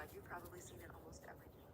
God, you've probably seen it almost every day.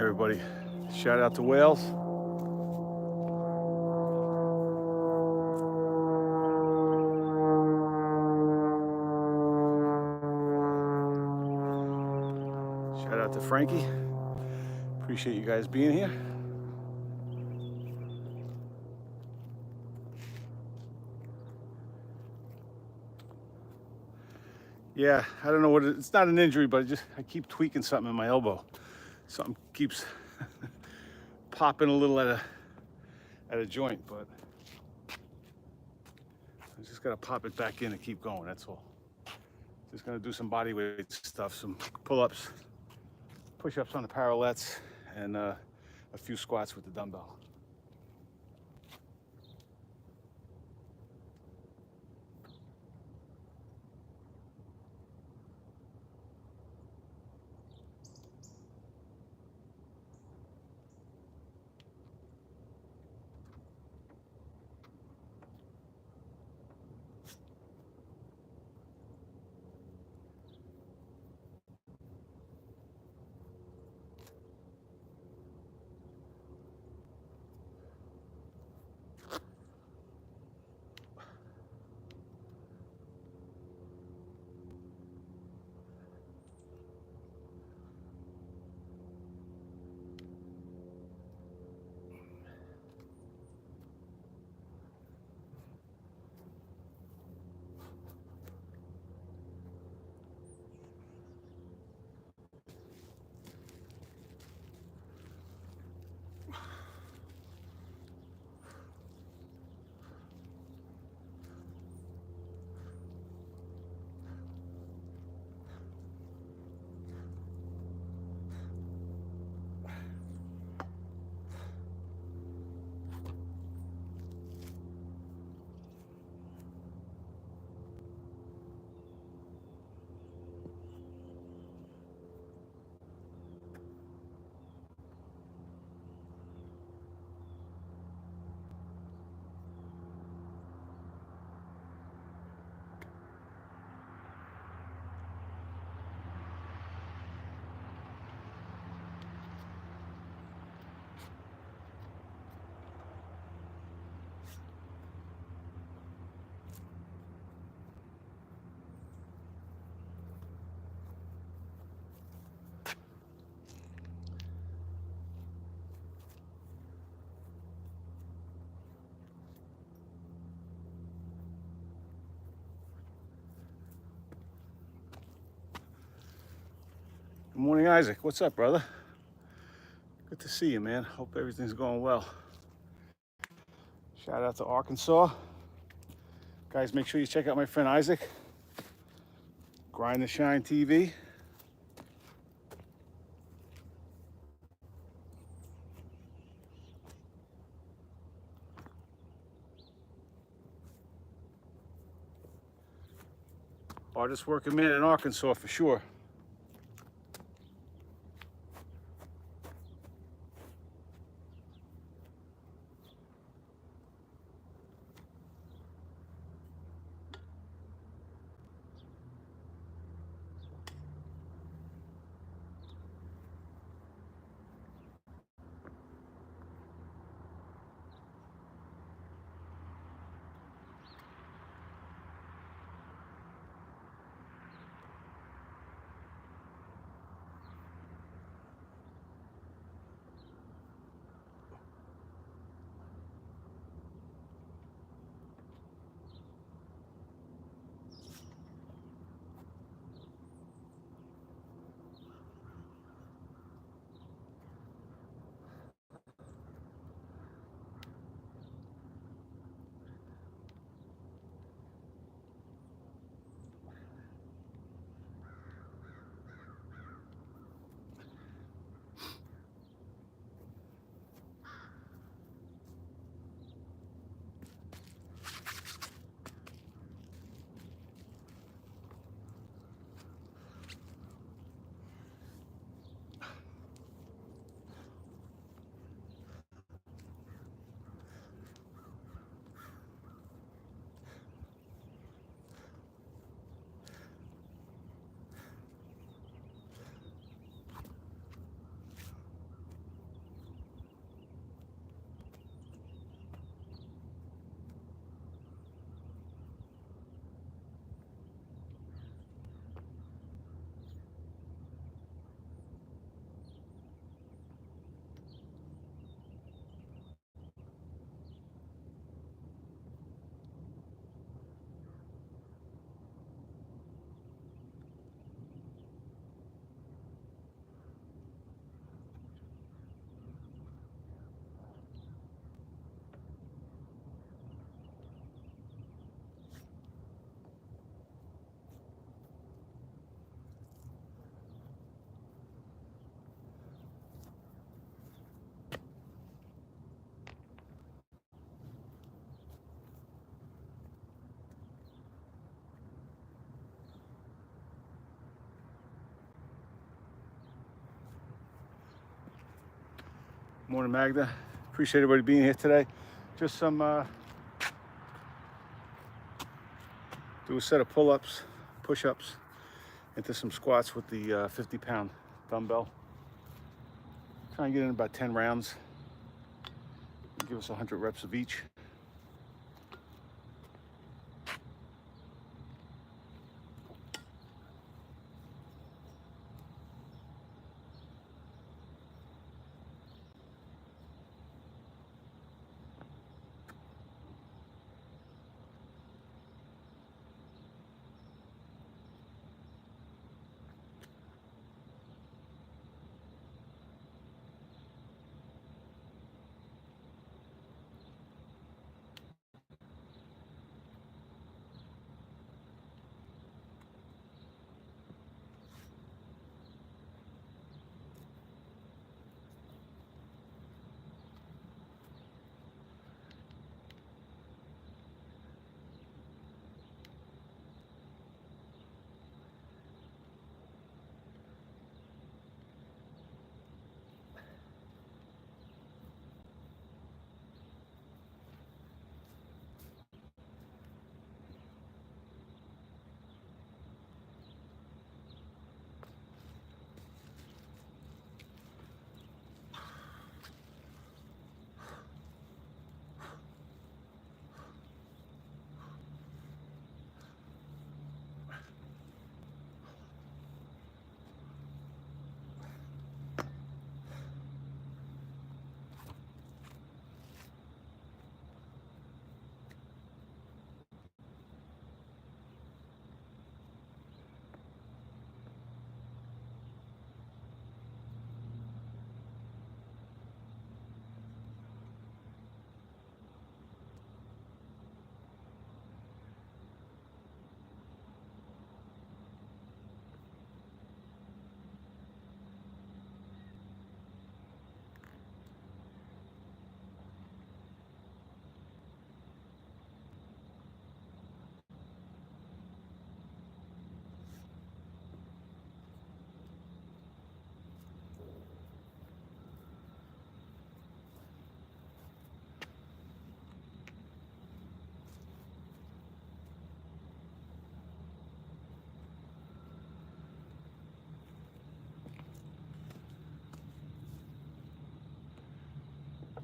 everybody. Shout out to Wales. Shout out to Frankie. Appreciate you guys being here. Yeah, I don't know what it's not an injury, but I keep tweaking something in my elbow. Something keeps popping a little at a joint, but I just gotta pop it back in and keep going. That's all. Just gonna do some body weight stuff, some pull-ups, push-ups on the parallettes, and a few squats with the dumbbell. Good morning, Isaac. What's up, brother? Good to see you, man. Hope everything's going well. Shout out to Arkansas. Guys, make sure you check out my friend Isaac. Grind the Shine TV. Hardest working man in Arkansas for sure. Morning, Magda. Appreciate everybody being here today. Just some, do a set of pull-ups, push-ups, into some squats with the 50-pound dumbbell. Try and get in about 10 rounds. Give us 100 reps of each.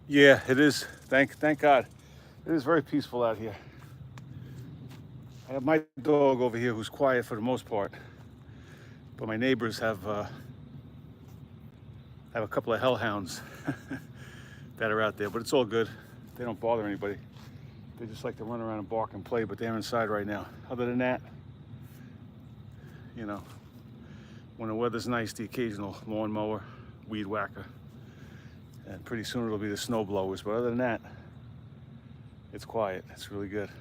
Yeah, it is. Thank God. It is very peaceful out here. I have my dog over here who's quiet for the most part, but my neighbors have a couple of hellhounds that are out there. But it's all good. They don't bother anybody. They just like to run around and bark and play, but they're inside right now. Other than that, you know, when the weather's nice, the occasional lawnmower, weed whacker, and pretty soon it'll be the snow blowers. But other than that, it's quiet. It's really good.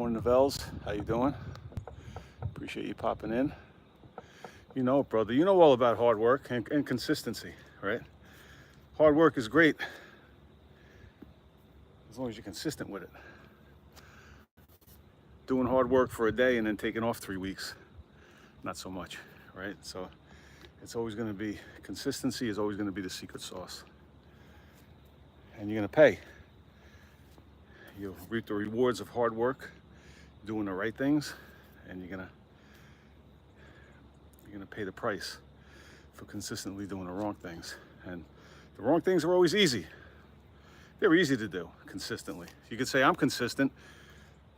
Morning, Novels. How you doing? Appreciate you popping in. You know it, brother. You know all about hard work and consistency, right? Hard work is great as long as you're consistent with it. Doing hard work for a day and then taking off 3 weeks, not so much, right? So it's always going to be, consistency is always going to be the secret sauce. And you're going to pay. You'll reap the rewards of hard work, doing the right things, and you're gonna pay the price for consistently doing the wrong things. And the wrong things are always easy. They're easy to do consistently. You could say I'm consistent.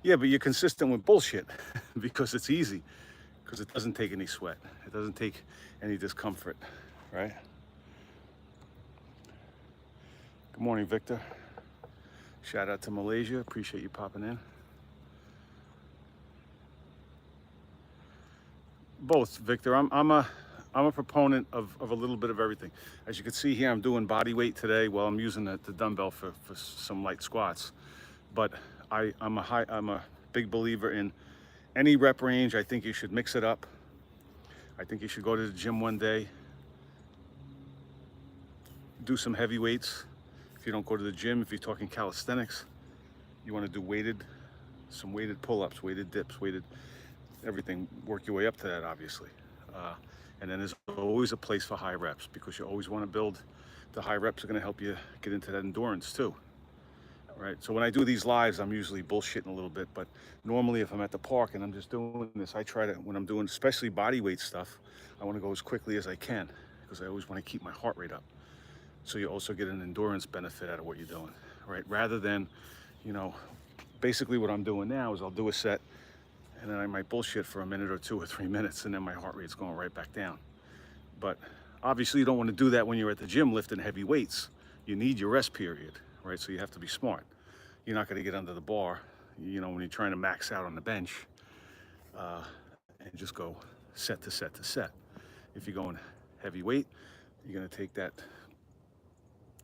Yeah, but you're consistent with bullshit because it's easy, because it doesn't take any sweat. It doesn't take any discomfort, right? Good morning, Victor. Shout out to Malaysia. Appreciate you popping in. Both, Victor. I'm a proponent of a little bit of everything. As you can see here, I'm doing body weight today. Well, I'm using the dumbbell for some light squats. But I'm a big believer in any rep range. I think you should mix it up. I think you should go to the gym one day, do some heavy weights. If you don't go to the gym, if you're talking calisthenics, you want to do some weighted pull-ups, weighted dips, weighted everything. Work your way up to that, obviously. And then there's always a place for high reps, because you always want to build. The high reps are going to help you get into that endurance too, right? So when I do these lives, I'm usually bullshitting a little bit, but normally if I'm at the park and I'm just doing this, I try to, when I'm doing especially body weight stuff, I want to go as quickly as I can, because I always want to keep my heart rate up. So you also get an endurance benefit out of what you're doing, right? Rather than, basically what I'm doing now is I'll do a set and then I might bullshit for a minute or 2 or 3 minutes, and then my heart rate's going right back down. But obviously you don't want to do that when you're at the gym lifting heavy weights. You need your rest period, right? So you have to be smart. You're not going to get under the bar, when you're trying to max out on the bench, and just go set to set to set. If you're going heavy weight, you're going to take that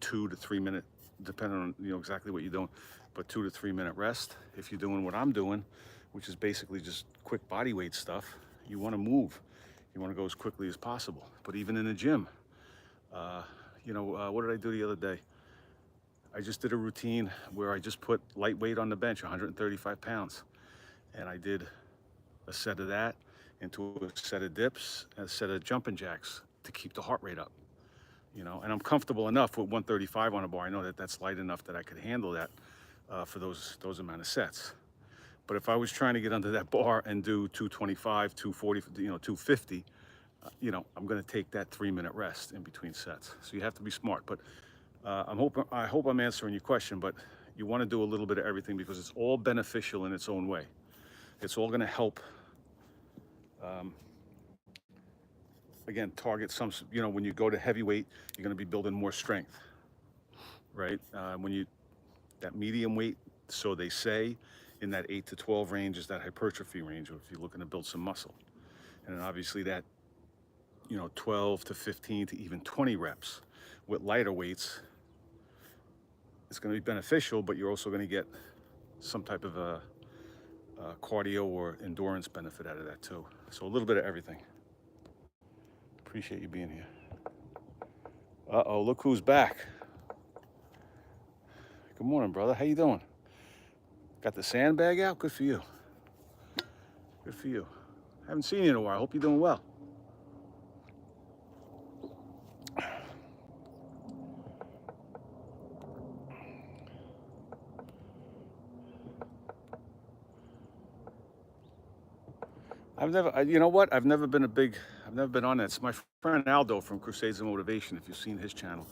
2 to 3 minute, depending on exactly what you're doing, but 2 to 3 minute rest. If you're doing what I'm doing, which is basically just quick body weight stuff, you want to move. You want to go as quickly as possible. But even in the gym, what did I do the other day? I just did a routine where I just put light weight on the bench, 135 pounds. And I did a set of that into a set of dips and a set of jumping jacks to keep the heart rate up. And I'm comfortable enough with 135 on a bar. I know that that's light enough that I could handle that for those amount of sets. But if I was trying to get under that bar and do 225, 240, 250, I'm going to take that 3 minute rest in between sets. So you have to be smart. But I hope I'm answering your question. But you want to do a little bit of everything, because it's all beneficial in its own way. It's all going to help. Again, target some. When you go to heavyweight, you're going to be building more strength, right? That medium weight, so they say, in that 8 to 12 range is that hypertrophy range, or if you're looking to build some muscle. And then obviously that, 12 to 15 to even 20 reps with lighter weights, it's going to be beneficial, but you're also going to get some type of a cardio or endurance benefit out of that too. So a little bit of everything. Appreciate you being here. Uh-oh, look who's back. Good morning, brother. How you doing? Got the sandbag out? Good for you. Good for you. Haven't seen you in a while. Hope you're doing well. I've never been on that. It's my friend Aldo from Crusades of Motivation. If you've seen his channel,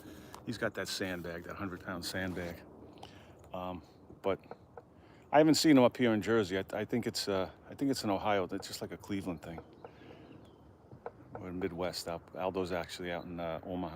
he's got that sandbag, that 100-pound sandbag. But I haven't seen him up here in Jersey. I think it's in Ohio. It's just like a Cleveland thing. We're in Midwest. Aldo's actually out in Omaha.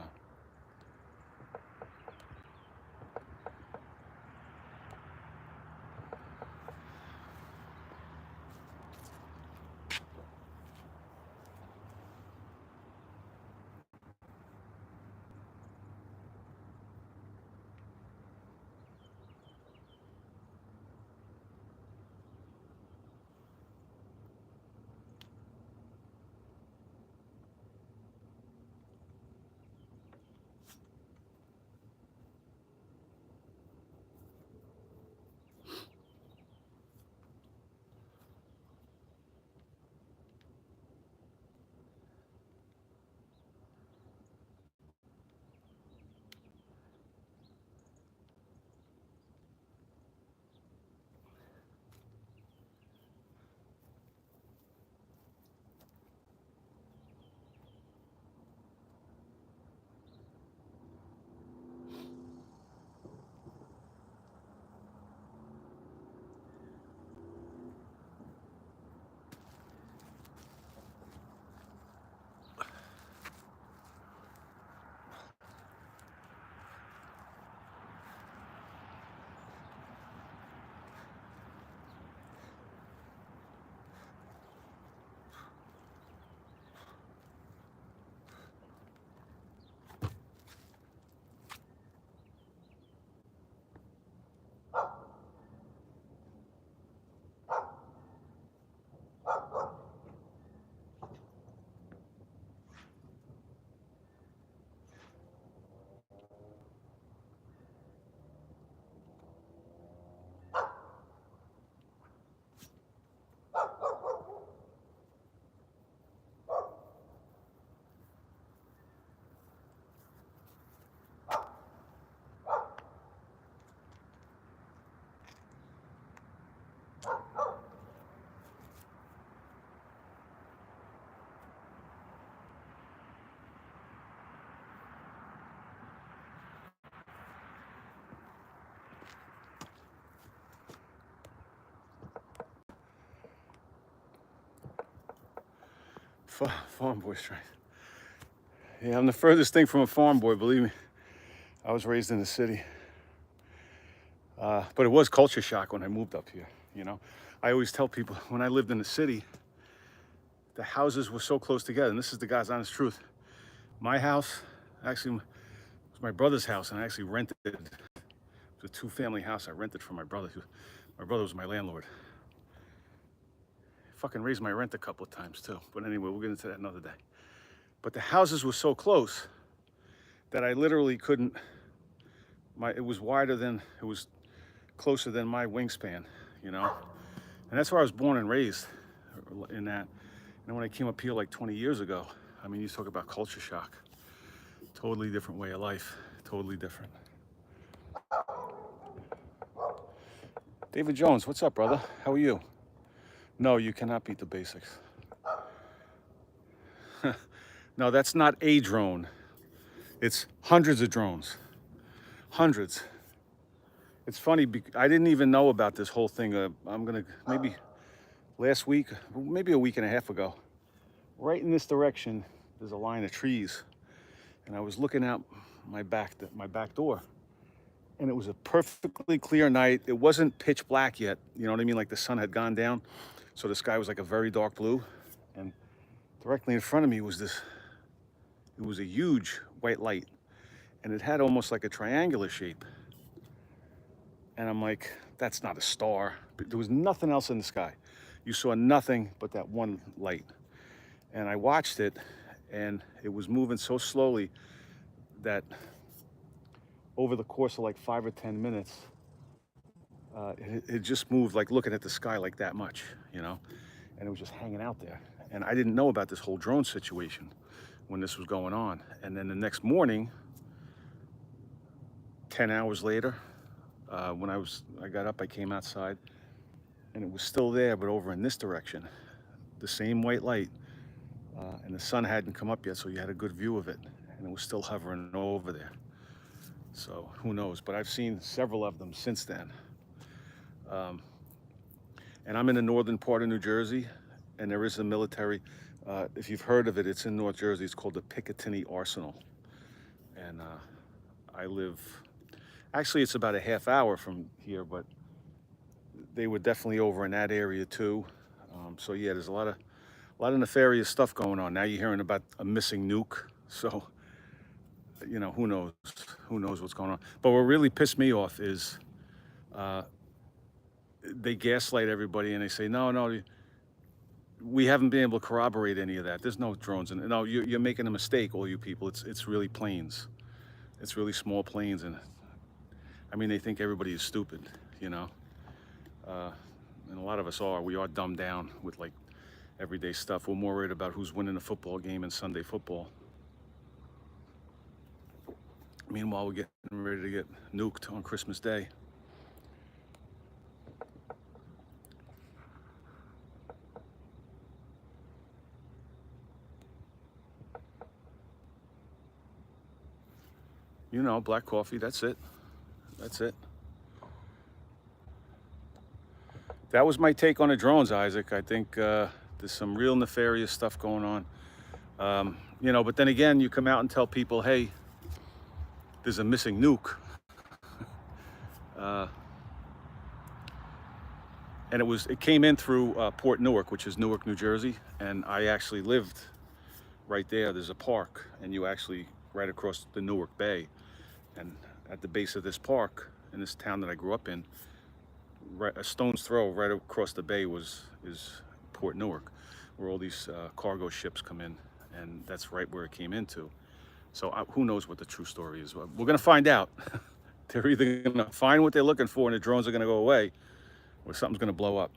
Farm boy strength. Yeah, I'm the furthest thing from a farm boy, believe me. I was raised in the city. But it was culture shock when I moved up here, you know. I always tell people, when I lived in the city, the houses were so close together, and this is the God's honest truth. My house actually was my brother's house, and I actually rented it. It was a two-family house I rented from my brother. My brother was my landlord. Fucking raised my rent a couple of times too. But anyway, we'll get into that another day. But the houses were so close that I literally couldn't, it was closer than my wingspan, you know? And that's where I was born and raised, in that. And when I came up here like 20 years ago, I mean, you talk about culture shock. Totally different way of life, totally different. David Jones, what's up, brother? How are you? No, you cannot beat the basics. No, that's not a drone. It's hundreds of drones. Hundreds. It's funny, I didn't even know about this whole thing. Maybe last week, maybe a week and a half ago, right in this direction, there's a line of trees. And I was looking out my back door, and it was a perfectly clear night. It wasn't pitch black yet, you know what I mean? Like the sun had gone down. So the sky was like a very dark blue. And directly in front of me was it was a huge white light. And it had almost like a triangular shape. And I'm like, that's not a star. But there was nothing else in the sky. You saw nothing but that one light. And I watched it, and it was moving so slowly that over the course of like 5 or 10 minutes, it just moved, like looking at the sky like that much, you know? And it was just hanging out there. And I didn't know about this whole drone situation when this was going on. And then the next morning, 10 hours later, when I got up, I came outside, and it was still there, but over in this direction, the same white light, and the sun hadn't come up yet, so you had a good view of it, and it was still hovering over there. So who knows? But I've seen several of them since then. And I'm in the northern part of New Jersey, and there is a military, if you've heard of it, it's in North Jersey. It's called the Picatinny Arsenal. And I live, actually it's about a half hour from here, but they were definitely over in that area too. So yeah, there's a lot of nefarious stuff going on. Now you're hearing about a missing nuke. So, you know, who knows what's going on. But what really pissed me off is they gaslight everybody, and they say, no, we haven't been able to corroborate any of that. There's no drones. And no, you're making a mistake, all you people. It's really planes. It's really small planes. And I mean, they think everybody is stupid, you know? And a lot of us we are dumbed down with like everyday stuff. We're more worried about who's winning a football game in Sunday football. Meanwhile, we're getting ready to get nuked on Christmas Day. You know, black coffee, that's it. That's it. That was my take on the drones, Isaac. I think there's some real nefarious stuff going on. You know, but then again, you come out and tell people, hey, there's a missing nuke. And it came in through Port Newark, which is Newark, New Jersey. And I actually lived right there. There's a park, and you actually right across the Newark Bay. And at the base of this park, in this town that I grew up in, right, a stone's throw right across the bay is Port Newark, where all these cargo ships come in, and that's right where it came into. So who knows what the true story is? We're going to find out. They're either going to find what they're looking for, and the drones are going to go away, or something's going to blow up.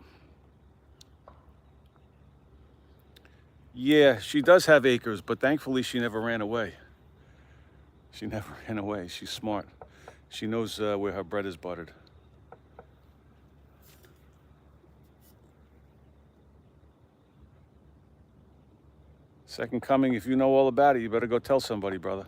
Yeah, she does have acres, but thankfully she never ran away. She never ran away. She's smart. She knows where her bread is buttered. Second coming, if you know all about it, you better go tell somebody, brother.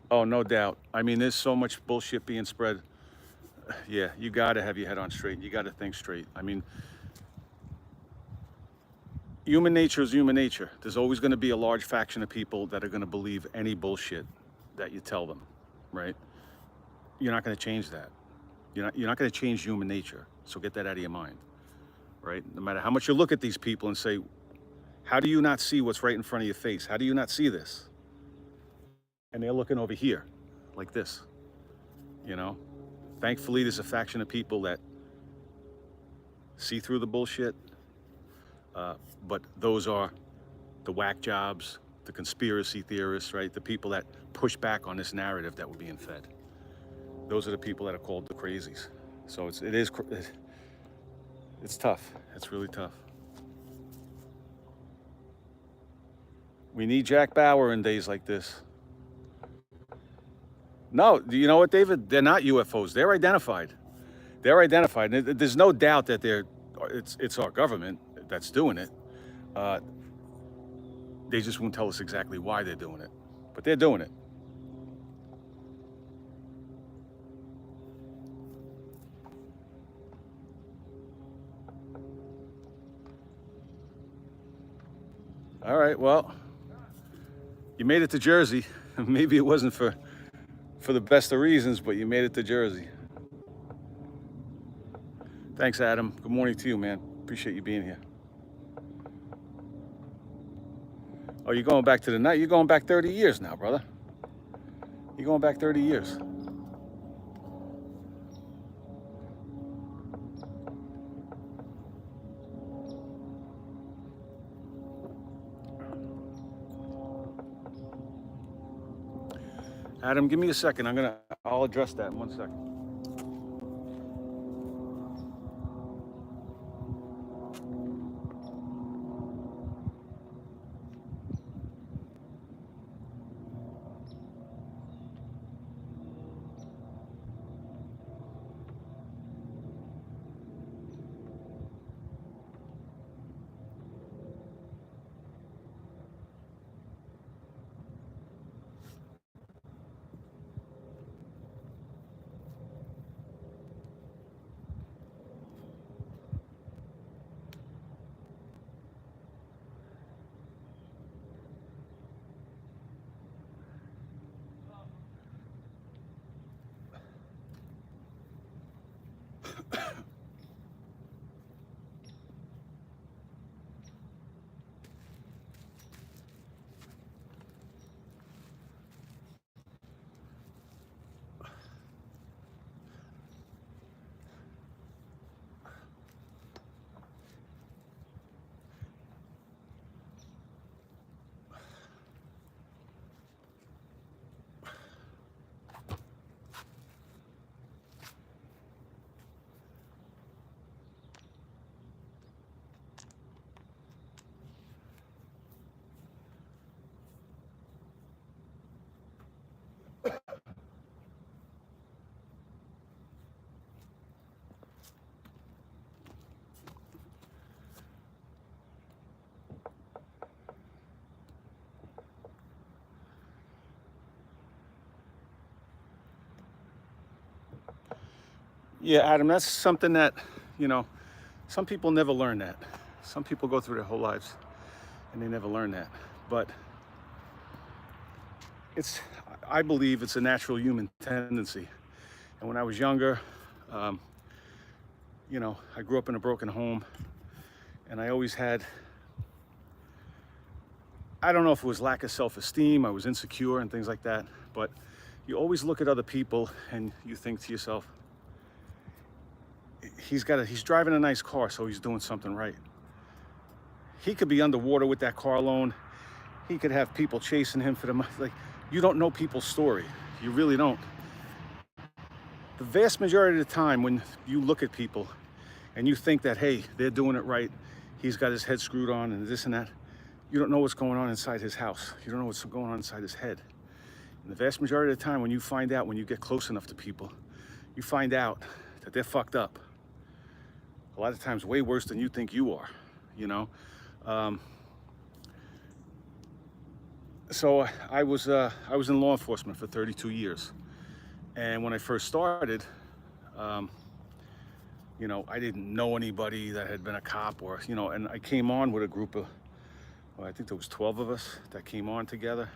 Oh, no doubt. I mean, there's so much bullshit being spread. Yeah, you gotta have your head on straight. You gotta think straight. I mean, human nature is human nature. There's always gonna be a large faction of people that are gonna believe any bullshit that you tell them, right? You're not gonna change that. You're not gonna change human nature. So get that out of your mind, right? No matter how much you look at these people and say, how do you not see what's right in front of your face? How do you not see this? And they're looking over here, like this, you know? Thankfully, there's a faction of people that see through the bullshit, but those are the whack jobs, the conspiracy theorists, right? The people that push back on this narrative that we're being fed. Those are the people that are called the crazies. So it's tough. It's really tough. We need Jack Bauer in days like this. No, you know what, David? They're not UFOs. They're identified. They're identified. There's no doubt that it's our government that's doing it. They just won't tell us exactly why they're doing it, but they're doing it. All right, well, you made it to Jersey. Maybe it wasn't for the best of reasons, but you made it to Jersey. Thanks, Adam. Good morning to you, man. Appreciate you being here. Oh, you're going back to the night? You're going back 30 years now, brother. You're going back 30 years. Adam, give me a second. I'll address that in 1 second. Yeah, Adam, that's something that, some people never learn that. Some people go through their whole lives and they never learn that. But I believe it's a natural human tendency. And when I was younger, I grew up in a broken home, and I always had, I don't know if it was lack of self-esteem, I was insecure and things like that, but you always look at other people and you think to yourself, he's driving a nice car, so he's doing something right. He could be underwater with that car loan. He could have people chasing him for the money. Like, you don't know people's story. You really don't. The vast majority of the time when you look at people and you think that, hey, they're doing it right, he's got his head screwed on and this and that, you don't know what's going on inside his house. You don't know what's going on inside his head. And the vast majority of the time when you find out, when you get close enough to people, you find out that they're fucked up. A lot of times way worse than you think you are, So I was in law enforcement for 32 years. And when I first started, You know, I didn't know anybody that had been a cop or, you know, and I came on with a group of, well, I think there was 12 of us that came on together.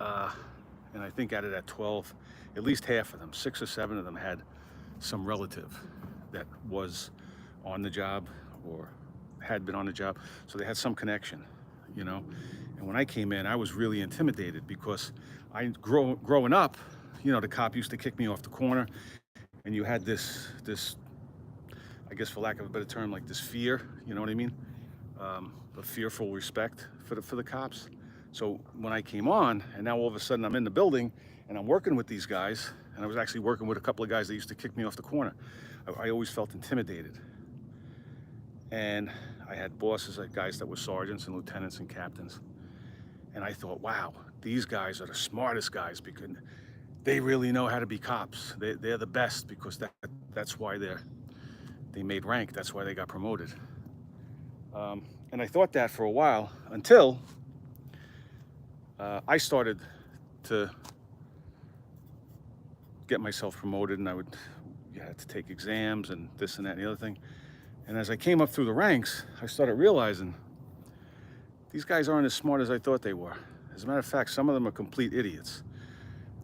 And I think out of that 12, at least half of them, 6 or 7 of them had some relative that was on the job or had been on the job. So they had some connection, you know. And when I came in, I was really intimidated because growing up, you know, the cop used to kick me off the corner, and you had this, I guess for lack of a better term, like this fear, you know what I mean? A fearful respect for the cops. So when I came on, and now all of a sudden I'm in the building and I'm working with these guys, and I was actually working with a couple of guys that used to kick me off the corner. I always felt intimidated. And I had bosses, like guys that were sergeants and lieutenants and captains. And I thought, wow, these guys are the smartest guys because they really know how to be cops. They're the best because that's why they made rank. That's why they got promoted. And I thought that for a while until I started to get myself promoted, and you had to take exams and this and that and the other thing. And as I came up through the ranks, I started realizing these guys aren't as smart as I thought they were. As a matter of fact, some of them are complete idiots.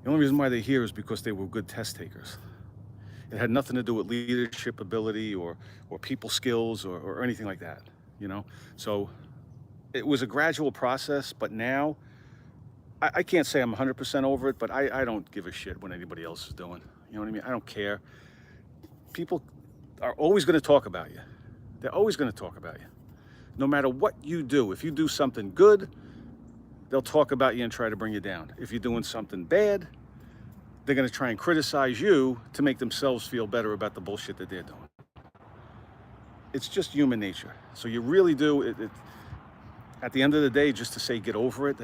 The only reason why they're here is because they were good test takers. It had nothing to do with leadership ability or people skills or anything like that, you know? So it was a gradual process, but now I can't say I'm 100% over it, but I don't give a shit what anybody else is doing. You know what I mean? I don't care. People are always going to talk about you. They're always going to talk about you. No matter what you do, if you do something good, they'll talk about you and try to bring you down. If you're doing something bad, they're going to try and criticize you to make themselves feel better about the bullshit that they're doing. It's just human nature. So you really do, at the end of the day, just to say get over it,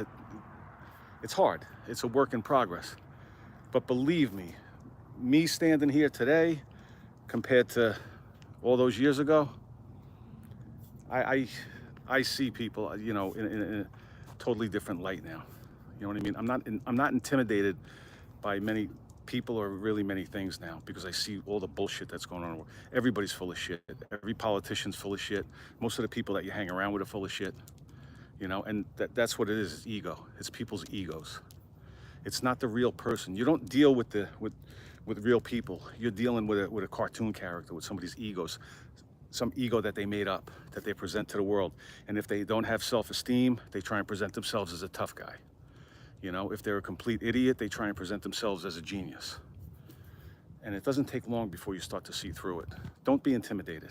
it's hard. It's a work in progress. But believe me standing here today compared to all those years ago, I see people, you know, in a totally different light now. You know what I mean? I'm not intimidated by many people or really many things now because I see all the bullshit that's going on. Everybody's full of shit. Every politician's full of shit. Most of the people that you hang around with are full of shit. You know, and that's what it is. It's ego. It's people's egos. It's not the real person. You don't deal with real people. You're dealing with a cartoon character, with somebody's egos, some ego that they made up, that they present to the world. And if they don't have self-esteem, they try and present themselves as a tough guy. You know, if they're a complete idiot, they try and present themselves as a genius. And it doesn't take long before you start to see through it. Don't be intimidated.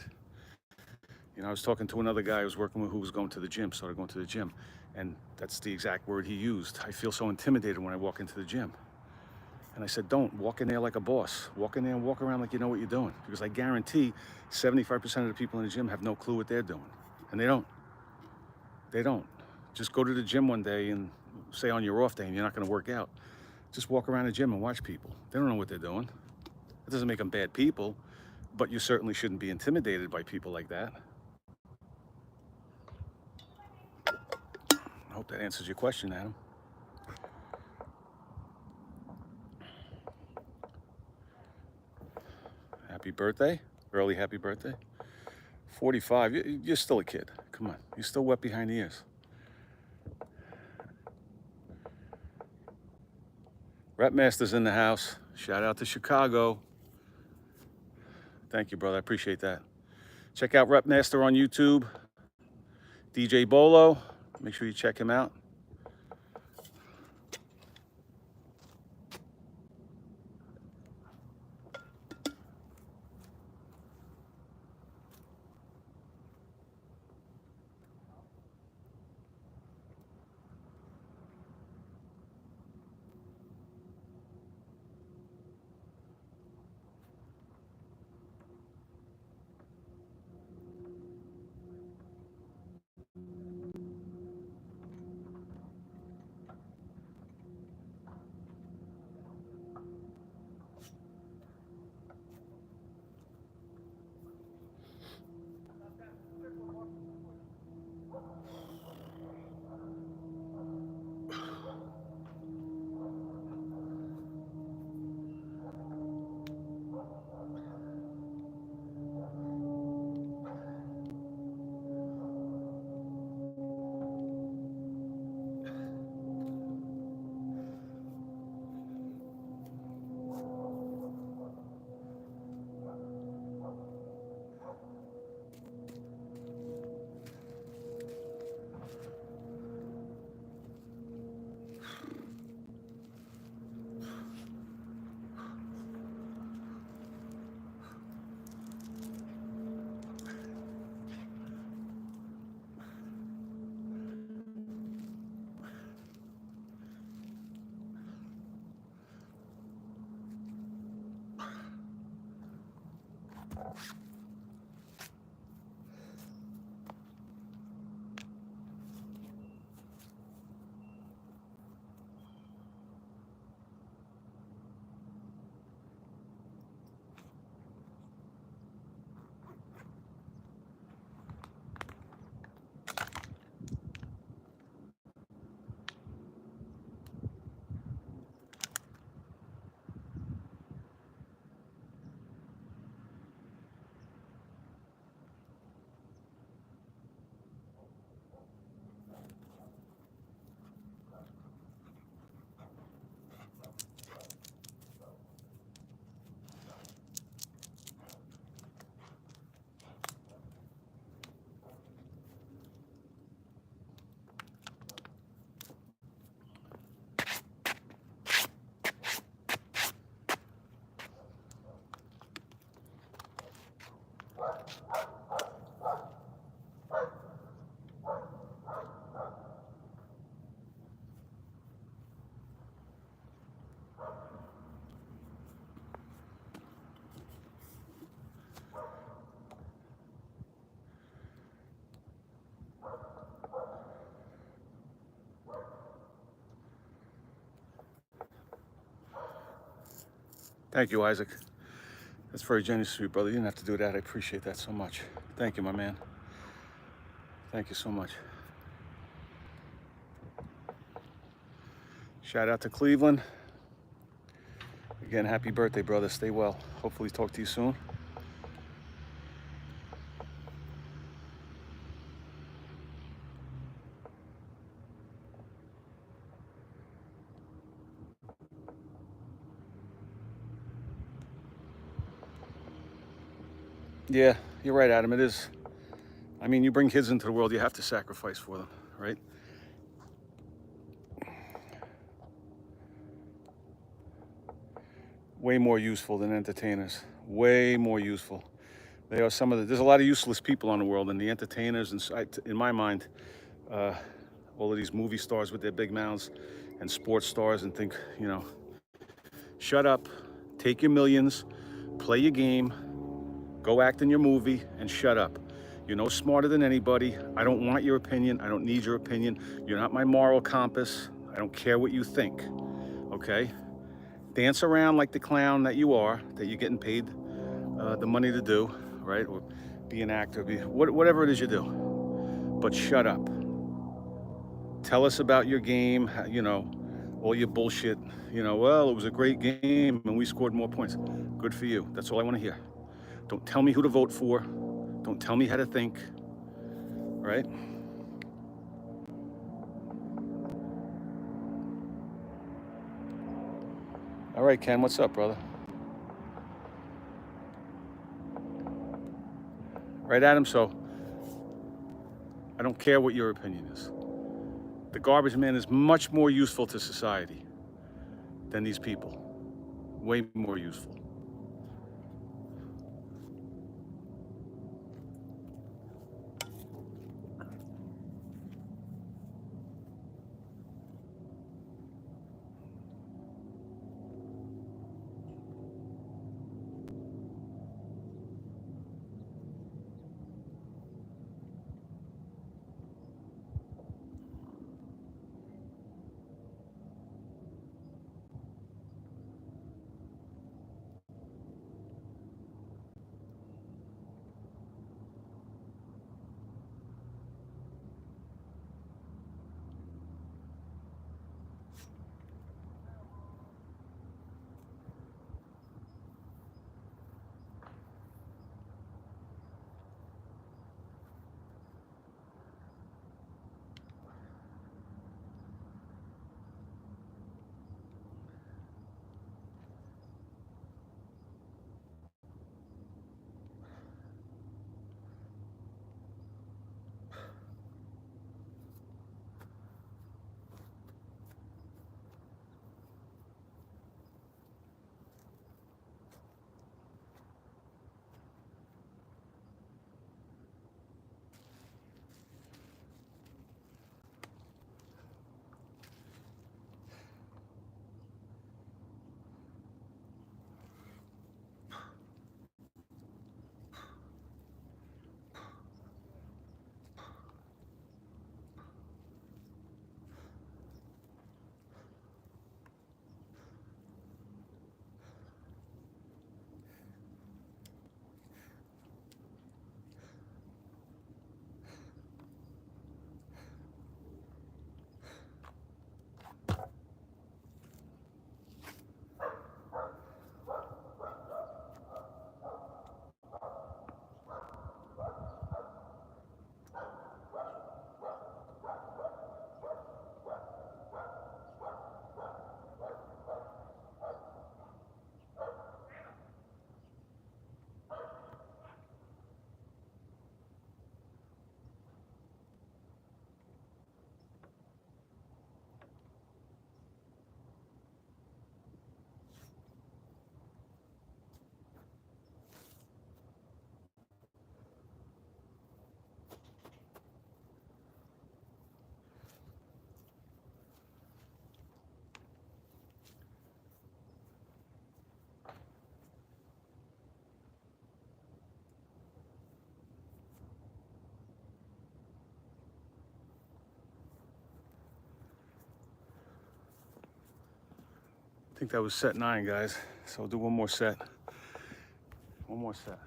You know, I was talking to another guy I was working with who was going to the gym, started going to the gym. And that's the exact word he used. I feel so intimidated when I walk into the gym. And I said, don't walk in there like a boss. Walk in there and walk around like you know what you're doing. Because I guarantee 75% of the people in the gym have no clue what they're doing. And they don't. They don't. Just go to the gym one day and say on your off day and you're not going to work out. Just walk around the gym and watch people. They don't know what they're doing. It doesn't make them bad people, but you certainly shouldn't be intimidated by people like that. I hope that answers your question, Adam. Happy birthday. Early happy birthday. 45. You're still a kid. Come on. You're still wet behind the ears. Rep Master's in the house. Shout out to Chicago. Thank you, brother. I appreciate that. Check out Rep Master on YouTube. DJ Bolo. Make sure you check him out. Thank you, Isaac. That's very generous of you, brother. You didn't have to do that. I appreciate that so much. Thank you, my man. Thank you so much. Shout out to Cleveland. Again, happy birthday, brother. Stay well. Hopefully talk to you soon. Yeah, you're right, Adam. It is. I mean, you bring kids into the world, you have to sacrifice for them, right? Way more useful than entertainers. Way more useful. They are some of the. There's a lot of useless people in the world, and the entertainers, and in my mind, all of these movie stars with their big mouths, and sports stars, and think, shut up, take your millions, play your game, go act in your movie, and shut up. You're no smarter than anybody. I don't want your opinion. I don't need your opinion. You're not my moral compass. I don't care what you think, okay? Dance around like the clown that you are, that you're getting paid the money to do, right? Or be an actor, whatever it is you do. But shut up. Tell us about your game, all your bullshit. Well, it was a great game and we scored more points. Good for you. That's all I want to hear. Don't tell me who to vote for. Don't tell me how to think, right? All right, Ken, what's up, brother? Right, Adam? So, I don't care what your opinion is. The garbage man is much more useful to society than these people. Way more useful. I think that was set 9, guys. So I'll do one more set. One more set.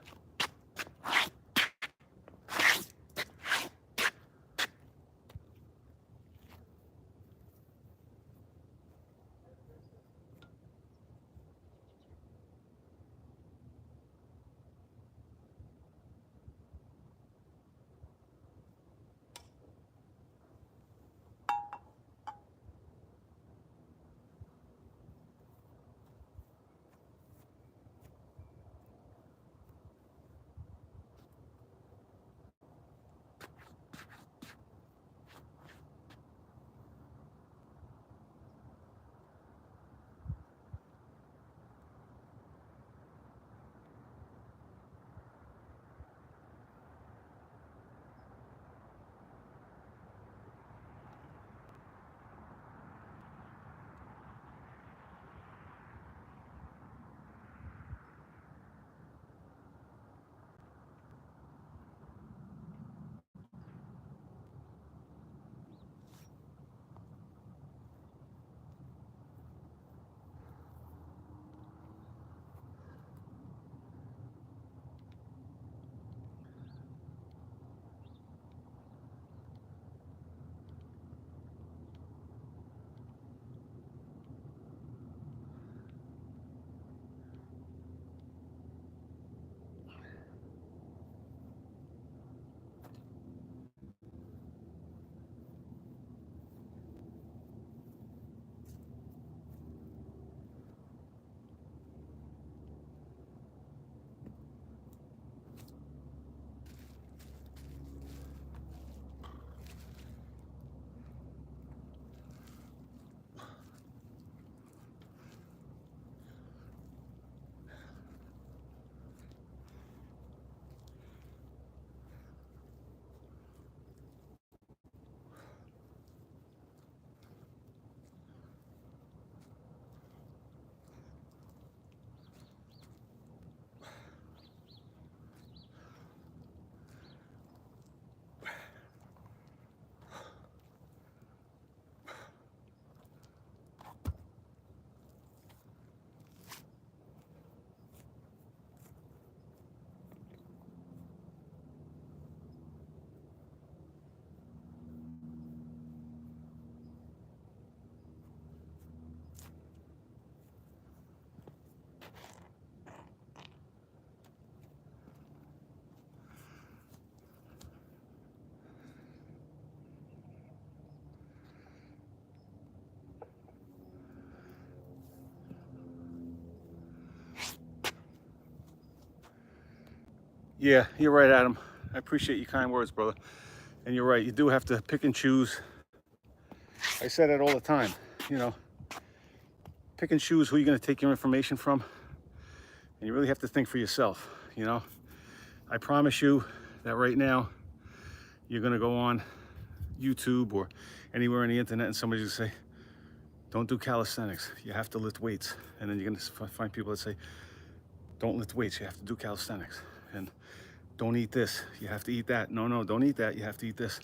Yeah, you're right, Adam. I appreciate your kind words, brother. And you're right, you do have to pick and choose. I say that all the time, you know, pick and choose who you're going to take your information from. And you really have to think for yourself, you know. I promise you that right now, you're going to go on YouTube or anywhere on the internet and somebody's going to say, don't do calisthenics, you have to lift weights. And then you're going to find people that say, don't lift weights, you have to do calisthenics. And don't eat this, you have to eat that. No, don't eat that, you have to eat this.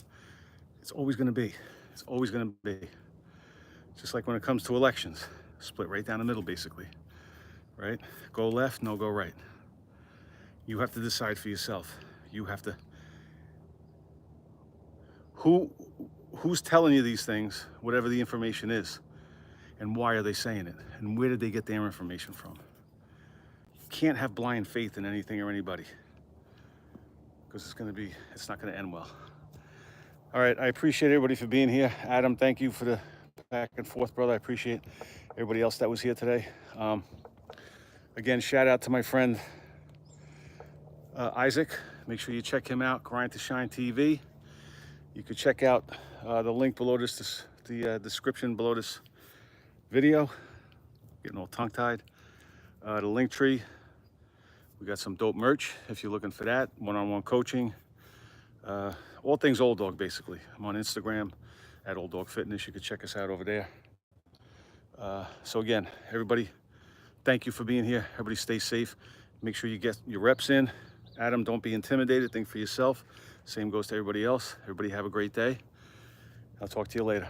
It's always going to be. It's always going to be. Just like when it comes to elections, split right down the middle, basically, right? Go left, no, go right. You have to decide for yourself. You have to. Who's telling you these things, whatever the information is, and why are they saying it, and where did they get their information from? You can't have blind faith in anything or anybody, because it's not going to end well. All right, I appreciate everybody for being here. Adam, thank you for the back and forth, brother. I appreciate everybody else that was here today. Again, shout out to my friend Isaac. Make sure you check him out, Grind to Shine TV. You could check out the link below this, the description below this video. Getting all tongue-tied. The link tree. We got some dope merch if you're looking for that. One-on-one coaching. All things Old Dog, basically. I'm on Instagram at Old Dog Fitness. You could check us out over there. So again, everybody, thank you for being here. Everybody stay safe. Make sure you get your reps in. Adam, don't be intimidated. Think for yourself. Same goes to everybody else. Everybody have a great day. I'll talk to you later.